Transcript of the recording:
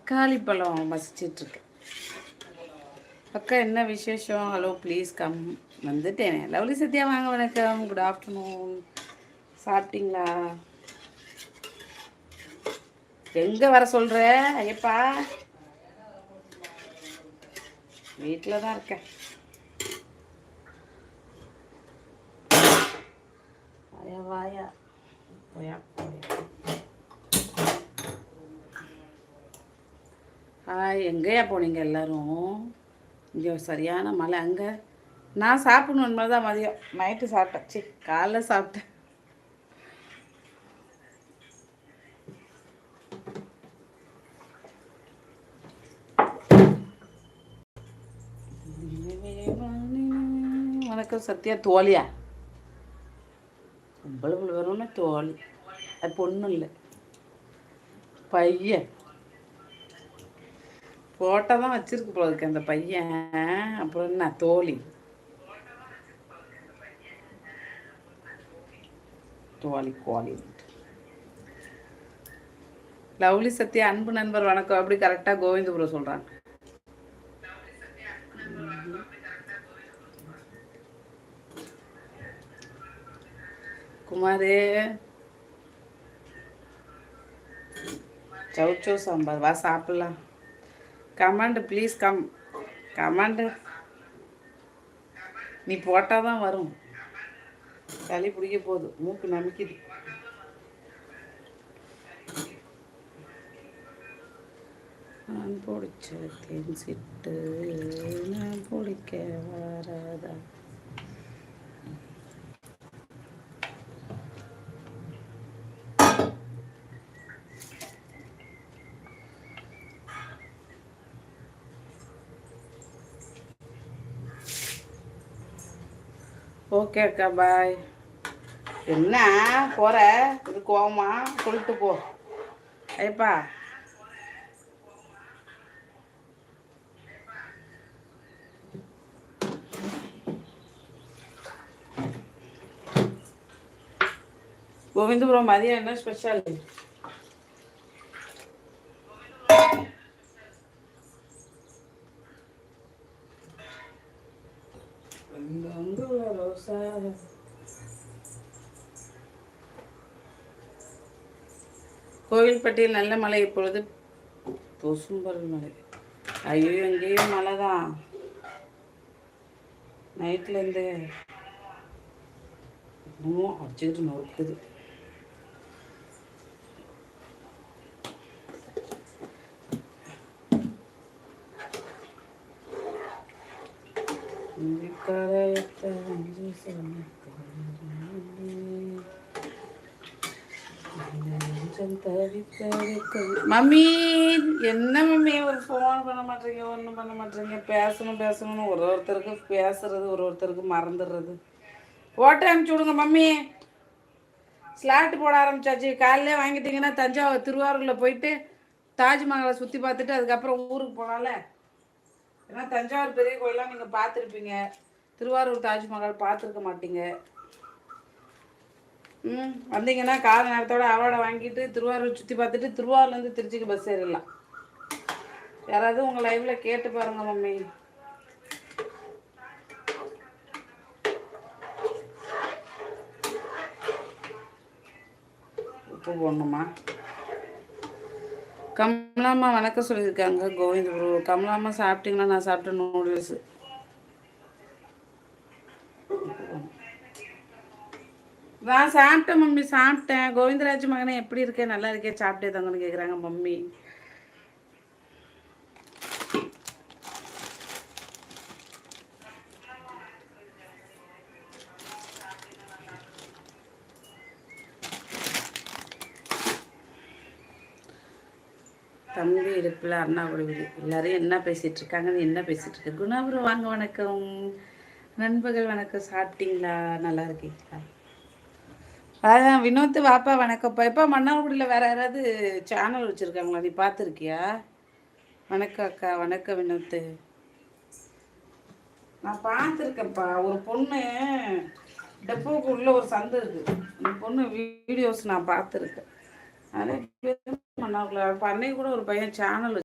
தக்காளி பழம் மசிச்சிட்ருக்கேன். அக்கா என்ன விசேஷம்? Hello please come. வந்துட்டேன். லவ்லி சத்யா வாங்க, வணக்கம், குட் ஆஃப்டர்நூன். சாப்பிட்டீங்களா? எங்கே வர சொல்கிற ஐயப்பா? வீட்டில் தான் இருக்கேன். வாயா வாயா போயா போயா. ஹாய், எங்கேயா போனீங்க எல்லோரும்? இங்கே சரியான மழை. அங்கே நான் சாப்பிடணும் மாதிரி தான். மதியம் நைட்டு சாப்பிட்டேன். சி, காலைல சாப்பிட்டேன். வணக்கம் சத்யா. தோழியா? இவ்வளவு வரும்னா தோழி. அது பொண்ணும் இல்லை, பையன். ஃபோட்டோ தான் வச்சிருக்கு போல இருக்கு அந்த பையன். அப்புறம் என்ன தோழி? தோழி கோழி. லவ்லி சத்யா அன்பு நண்பர் வணக்கம். அப்படி கரெக்டாக கோவிந்தபுரம் சொல்கிறாங்க. குமாரே சவுச்சோ சாம்பார் வா சாப்பிட்லாம். Command please come. கமாண்டு நீ போட்டால் தான் வரும். சளி பிடிக்க போகுது, மூக்கு நமிக்குது. நான் பிடிச்ச தேன் சிட்டு நான் பிடிக்க வராதா? ஓகே அக்கா, பாய். என்ன போகிற? இது கோவமா? சொல்லிட்டு போ ஐப்பா. கோவிந்தபுரம் மதியம் என்ன ஸ்பெஷல்? கோவில்பட்டியில் நல்ல மழை. இப்பொழுது பொசும்பல் மழை. ஐயோ, எங்கேயும் மழை தான். நைட்லேருந்து இன்னமும் அடிச்சுக்கிட்டு நொறுக்குது. மம்மி என்ன மம்மி ஒரு ஃபோன் பண்ண மாட்டேங்க, ஒன்றும் பண்ண மாட்டேங்க. பேசணும்னு ஒருத்தருக்கு பேசுறது, ஒருத்தருக்கு மறந்துடுறது. போட்டு அனுப்பிச்சி விடுங்க மம்மி. ஸ்லாட்டு போட ஆரம்பிச்சாச்சு. காலையிலே வாங்கிட்டீங்கன்னா தஞ்சாவூர் திருவாரூரில் போயிட்டு தாஜ்மஹாலை சுற்றி பார்த்துட்டு அதுக்கப்புறம் ஊருக்கு போகலாம்ல. ஏன்னா தஞ்சாவூர் பெரிய கோயிலாம் நீங்கள் பார்த்துருப்பீங்க, திருவாரூர் தாஜ்மஹால் பார்த்துருக்க மாட்டீங்க. வந்தீங்கன்னா கால நேரத்தோட அவார்டை வாங்கிட்டு திருவாரூர் சுற்றி பார்த்துட்டு திருவாரூர்லேருந்து திருச்சிக்கு பஸ் ஏறிடலாம். யாராவது உங்கள் லைவில் கேட்டு பாருங்க மம்மி. உப்பு போடணுமா? கமலாம்மா வணக்கம் சொல்லியிருக்காங்க கோவிந்தபுரம். கமலாம்மா சாப்பிட்டீங்களா? நான் சாப்பிட்டேன் நூடுல்ஸ். நான் சாப்பிட்டேன் மம்மி, சாப்பிட்டேன். கோவிந்தராஜ் மகனே எப்படி இருக்கேன்? நல்லா இருக்கேன். சாப்பிட்டே தங்கன்னு கேட்குறாங்க மம்மி. தம்பி இருக்குல்ல, அண்ணா விடுவிடு. எல்லாரும் என்ன பேசிகிட்டு இருக்காங்கன்னு என்ன பேசிகிட்டு இருக்கு? குணாபுரம் வாங்க, வணக்கம் நண்பர்கள், வணக்கம். சாப்பிட்டீங்களா? நல்லா இருக்கீங்களா? அதான் வினோத்து வாப்பா, வணக்கம்ப்பா. எப்போ மன்னார்குடியில் வேறு யாராவது சேனல் வச்சுருக்காங்களா? நீ பார்த்துருக்கியா? வணக்கம் அக்கா. வணக்கம் வினோத்து. நான் பார்த்துருக்கேன்ப்பா. ஒரு பொண்ணு டெப்போக்கு உள்ள ஒரு சந்து இருக்குது. அந்த பொண்ணு வீடியோஸ் நான் பார்த்துருக்கேன். நிறைய பேர் மன்னார்குடியில். இப்போ அன்னைக்கு கூட ஒரு பையன் சேனல்